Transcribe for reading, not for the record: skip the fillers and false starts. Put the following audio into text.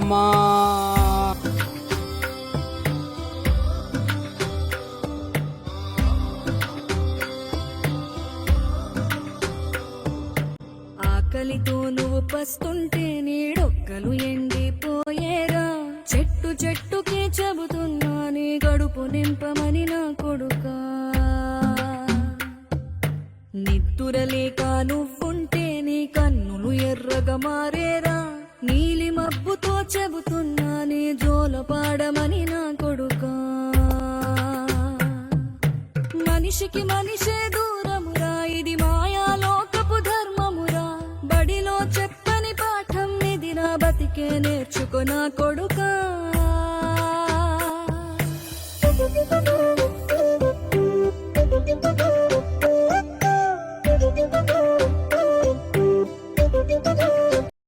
అమ్మా. ఆకలితో నువ్వు పస్తుంటే నీడొక్కలు ఎండిపోయేరా. చెట్టు చెట్టుకే చెబుతున్నా నీ గడుపు నింపమని నా కొడుకా. నిద్దురలేక నువ్వుంటే నీ కన్నులు ఎర్రగా మారేరా. నీలి మబ్బుతో చెబుతున్నా నీ జోల పాడమని నా కొడుకా. మనిషికి మనిషే దూరమురా, ఇది మాయాలోకపు ధర్మమురా. బడిలో చెప్పని పాఠం ఇది, నా బతికే నేర్చుకో నా కొడుకా.